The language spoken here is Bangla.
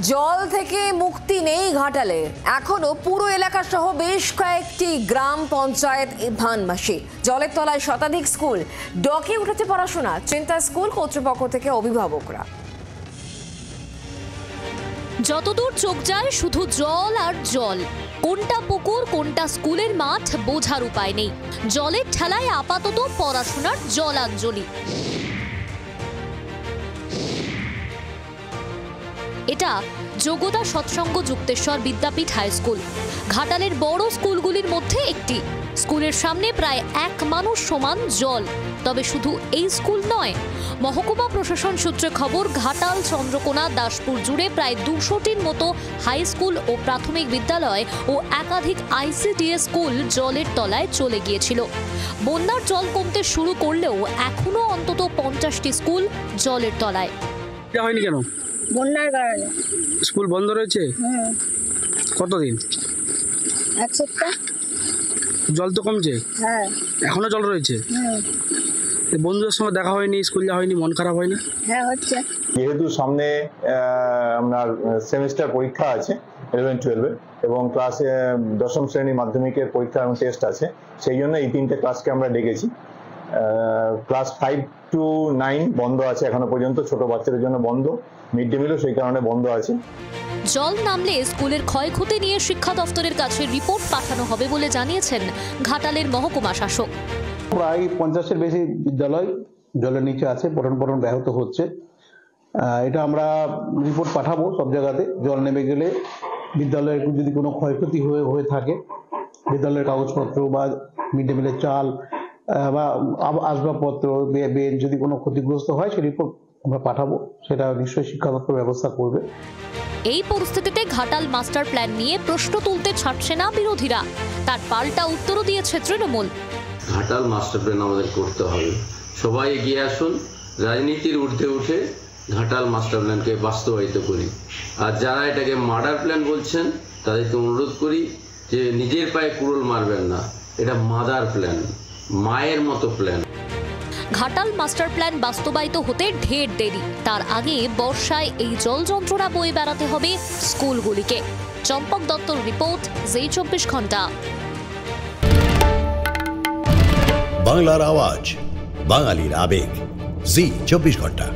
জল থেকে মুক্তি নেই ঘাটালে, এখনো পুরো এলাকা সহ বেশ কয়েকটি গ্রাম পঞ্চায়েত ভানবাসী। জলের তলায় শতাধিক স্কুল, ডকে উঠেছে পড়াশোনা। চিন্তা স্কুল কর্তৃপক্ষ থেকে অভিভাবকরা। যতদূর চোখ যায় শুধু জল আর জল। কোনটা পুকুর কোনটা স্কুলের মাঠ বোঝার উপায় নেই। জলের ঠেলায় আপাতত পড়াশোনার জলাঞ্জলি। এটা যোগদা সৎসঙ্গ যুক্তেশ্বর বিদ্যাপীঠ হাই স্কুল, ঘাটালের বড় স্কুলগুলির মধ্যে একটি। স্কুলের সামনে প্রায় এক মানুষ সমান জল। তবে শুধু এই স্কুল নয়, মহকুমা প্রশাসন সূত্রে খবর, ঘাটাল, চন্দ্রকোনা, দাসপুর জুড়ে প্রায় 200টির মতো হাই স্কুল ও প্রাথমিক বিদ্যালয় ও একাধিক ICDS স্কুল জলের তলায় চলে গিয়েছিল। বন্যার জল কমতে শুরু করলেও এখনো অন্তত 50টি স্কুল জলের তলায়। হয়নি কেন? বন্যার কারণে স্কুল বন্ধ রয়েছে। কতদিন? এক সপ্তাহ। জল তো কমছে? হ্যাঁ। এখনো জল রয়েছে? বন্ধুদের সঙ্গে দেখা হয়নি, স্কুল যাওয়া হয়নি, মন খারাপ হয় না? হ্যাঁ হচ্ছে। যেহেতু সামনে আপনার সেমিস্টার পরীক্ষা আছে 11-12 এবং ক্লাস 10ম শ্রেণী মাধ্যমিকের পরীক্ষা এবং টেস্ট আছে, সেই জন্য এই 3টে ক্লাসকে আমরা ডেকেছি। ক্লাস 5 to 9 বন্ধ আছে এখনো পর্যন্ত, ছোট বাচ্চাদের জন্য বন্ধ। মিড ডে মিলও সেই কারণে বন্ধ আছে। জল নামলে স্কুলের ক্ষয়ক্ষতি নিয়ে শিক্ষা দপ্তরের কাছে রিপোর্ট পাঠানো হবে বলে জানিয়েছেন ঘাটালের মহকুমা শাসক। প্রায় 50-এর বেশি বিদ্যালয় জলের নিচে আছে, পঠন পাঠন ব্যাহত হচ্ছে। এটা আমরা রিপোর্ট পাঠাবো সব জায়গাতে। জল নেমে গেলে বিদ্যালয়ের যদি কোনো ক্ষয়ক্ষতি হয়ে থাকে, বিদ্যালয়ের কাগজপত্র বা মিড ডে মিলের চাল বা আসবাবপত্র, বেঞ্চ যদি কোনো ক্ষতিগ্রস্ত হয়, সেই রিপোর্ট আমরা পাঠাবো। সেটা নিশ্চয়ই শিক্ষা দপ্তর ব্যবস্থা করবে। এই পরিস্থিতিতে ঘাটাল মাস্টার প্ল্যান নিয়ে প্রশ্ন তুলতে ছাড়ছে না বিরোধীরা। তার পাল্টা উত্তরও দিয়েছে তৃণমূল। ঘাটাল মাস্টার প্ল্যান আমাদের করতে হবে, সবাই এগিয়ে আসুন, রাজনীতির ঊর্ধ্বে উঠে ঘাটাল মাস্টার প্ল্যানকে বাস্তবায়িত করি। আর যারা এটাকে মার্ডার প্ল্যান বলছেন তাদেরকে অনুরোধ করি যে নিজের পায়ে কুড়োল মারবেন না, এটা মাদার প্ল্যান, মায়ের মতো প্ল্যান। ঘাটাল মাস্টার প্ল্যান বাস্তবায়িত হতে ঢের দেরি। তার আগে বর্ষায় এই জল যন্ত্রণা বয়ে বেড়াতে হবে স্কুলগুলিকে। চম্পক দত্তর রিপোর্ট, জি 24 ঘন্টা। বাংলার আওয়াজ, বাঙালির আবেগ, জি 24 ঘন্টা।